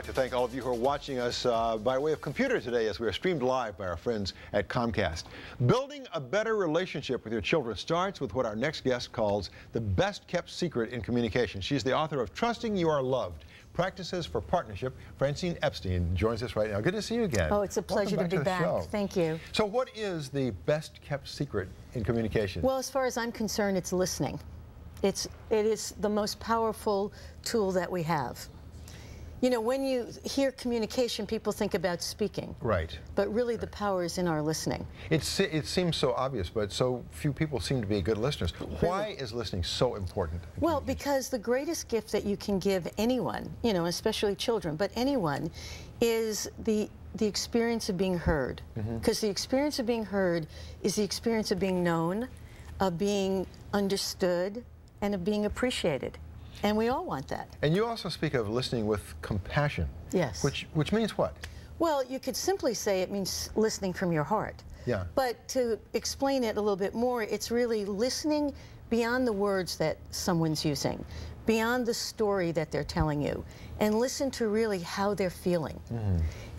like to thank all of you who are watching us by way of computer today as we are streamed live by our friends at Comcast. Building a better relationship with your children starts with what our next guest calls the best kept secret in communication. She's the author of Trusting You Are Loved, Practices for Partnership. Francine Epstein joins us right now. Good to see you again. Oh, it's a pleasure to be back. Thank you. So what is the best kept secret in communication? Well, as far as I'm concerned, it's listening. It is the most powerful tool that we have. You know, when you hear communication, people think about speaking. Right. But really the power is in our listening. It seems so obvious, but so few people seem to be good listeners. Why is listening so important? Well, because the greatest gift that you can give anyone, you know, especially children, but anyone, is the experience of being heard. Because the experience of being heard is the experience of being known, of being understood, and of being appreciated. And we all want that. And you also speak of listening with compassion. Yes. Which means what? Well, you could simply say it means listening from your heart. Yeah. But to explain it a little bit more, it's really listening beyond the words that someone's using, beyond the story that they're telling you, and listen to really how they're feeling,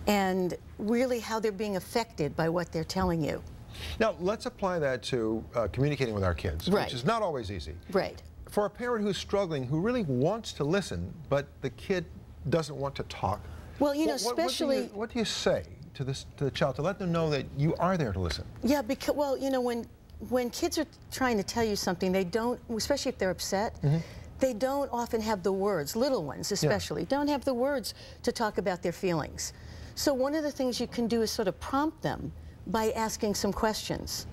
and really how they're being affected by what they're telling you. Now, let's apply that to communicating with our kids, which is not always easy. Right. For a parent who's struggling, who really wants to listen, but the kid doesn't want to talk, well, you know, especially... What do you say to the child to let them know that you are there to listen? Yeah, because, well, you know, when kids are trying to tell you something, they don't, especially if they're upset, they don't often have the words, little ones especially, don't have the words to talk about their feelings. So one of the things you can do is sort of prompt them by asking some questions.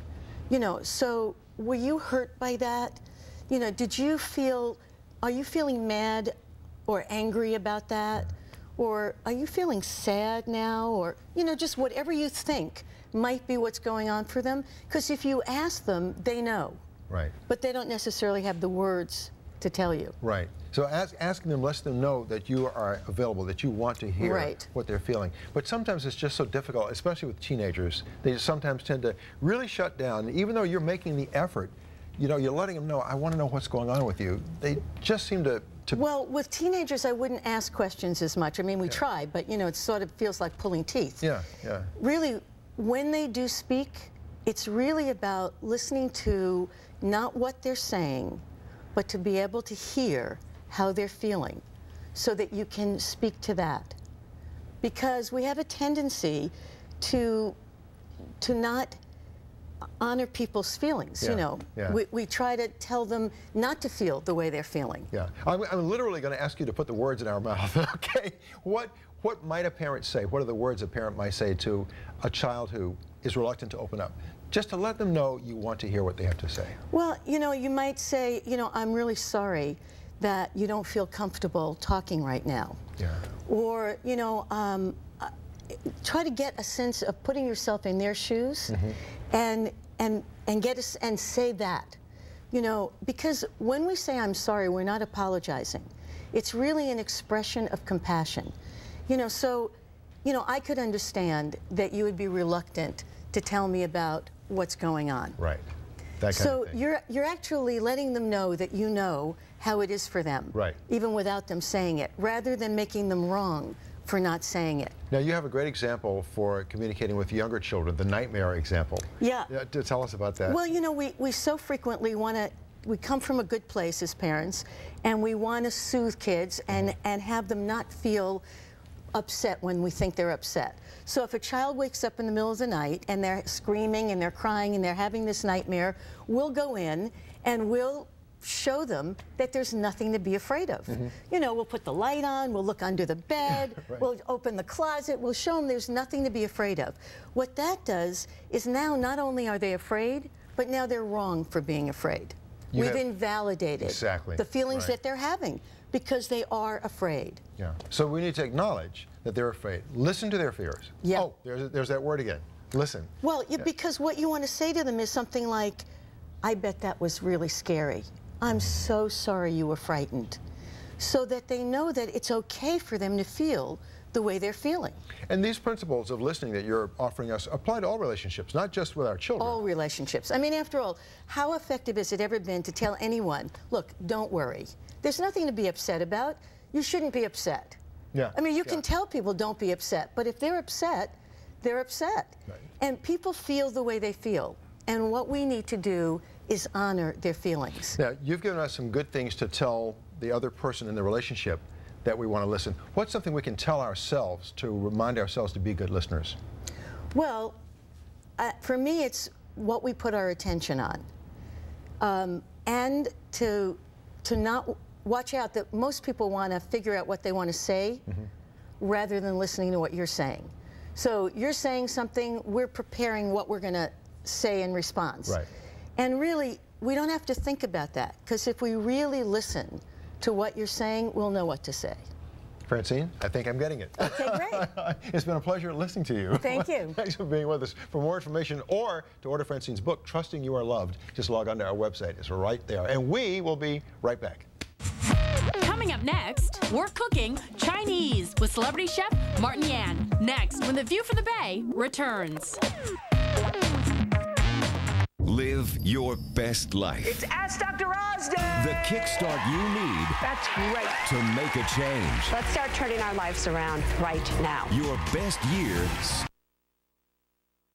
You know, so were you hurt by that? You know, are you feeling mad or angry about that? Or are you feeling sad now? Or, you know, just whatever you think might be what's going on for them. Because if you ask them, they know. Right. But they don't necessarily have the words to tell you. Right. So asking them lets them know that you are available, that you want to hear what they're feeling. But sometimes it's just so difficult, especially with teenagers. They sometimes tend to really shut down. Even though you're making the effort, you know, you're letting them know, I want to know what's going on with you. They just seem to... Well, with teenagers, I wouldn't ask questions as much. I mean, we try, but, you know, it sort of feels like pulling teeth. Yeah, yeah. Really, when they do speak, it's really about listening to not what they're saying, but to be able to hear how they're feeling so that you can speak to that. Because we have a tendency to not honor people's feelings, you know. We try to tell them not to feel the way they're feeling. Yeah. I'm literally going to ask you to put the words in our mouth, okay? What might a parent say? What are the words a parent might say to a child who is reluctant to open up? Just to let them know you want to hear what they have to say. Well, you know, you might say, you know, I'm really sorry that you don't feel comfortable talking right now. Yeah. Or, you know, try to get a sense of putting yourself in their shoes and say that. You know, because when we say I'm sorry, we're not apologizing. It's really an expression of compassion. You know, so, you know, I could understand that you would be reluctant to tell me about what's going on. Right. That kind of thing. You're actually letting them know that you know how it is for them. Right. Even without them saying it, rather than making them wrong for not saying it. Now, you have a great example for communicating with younger children, the nightmare example. Yeah. Tell us about that. Well, you know, we so frequently we come from a good place as parents, and we want to soothe kids and have them not feel upset when we think they're upset. So if a child wakes up in the middle of the night and they're screaming and they're crying and they're having this nightmare, we'll go in and we'll show them that there's nothing to be afraid of. You know, we'll put the light on, we'll look under the bed, we'll open the closet, we'll show them there's nothing to be afraid of. What that does is now not only are they afraid, but now they're wrong for being afraid. We've invalidated the feelings that they're having because they are afraid. Yeah. So we need to acknowledge that they're afraid. Listen to their fears. Yeah. Oh, there's that word again. Listen. Well, because what you want to say to them is something like, I bet that was really scary. I'm so sorry you were frightened. So that they know that it's okay for them to feel the way they're feeling. And these principles of listening that you're offering us apply to all relationships, not just with our children. All relationships. I mean, after all, how effective has it ever been to tell anyone, look, don't worry. There's nothing to be upset about. You shouldn't be upset. Yeah. I mean, you can tell people don't be upset, but if they're upset, they're upset. Right. And people feel the way they feel. And what we need to do is honor their feelings. Now, you've given us some good things to tell the other person in the relationship that we want to listen. What's something we can tell ourselves to remind ourselves to be good listeners? Well, for me, it's what we put our attention on. And to not watch out that most people want to figure out what they want to say rather than listening to what you're saying. So you're saying something, we're preparing what we're going to say in response. Right. And really, we don't have to think about that, because if we really listen to what you're saying, we'll know what to say. Francine, I think I'm getting it. Okay, great. It's been a pleasure listening to you. Thank you. Thanks for being with us. For more information or to order Francine's book, Trusting You Are Loved, just log on to our website. It's right there. And we will be right back. Coming up next, we're cooking Chinese with celebrity chef Martin Yan. Next, when The View from the Bay returns. Live your best life. It's Ask Dr. Ozden. The kickstart you need That's great. to make a change. Let's start turning our lives around right now. Your best year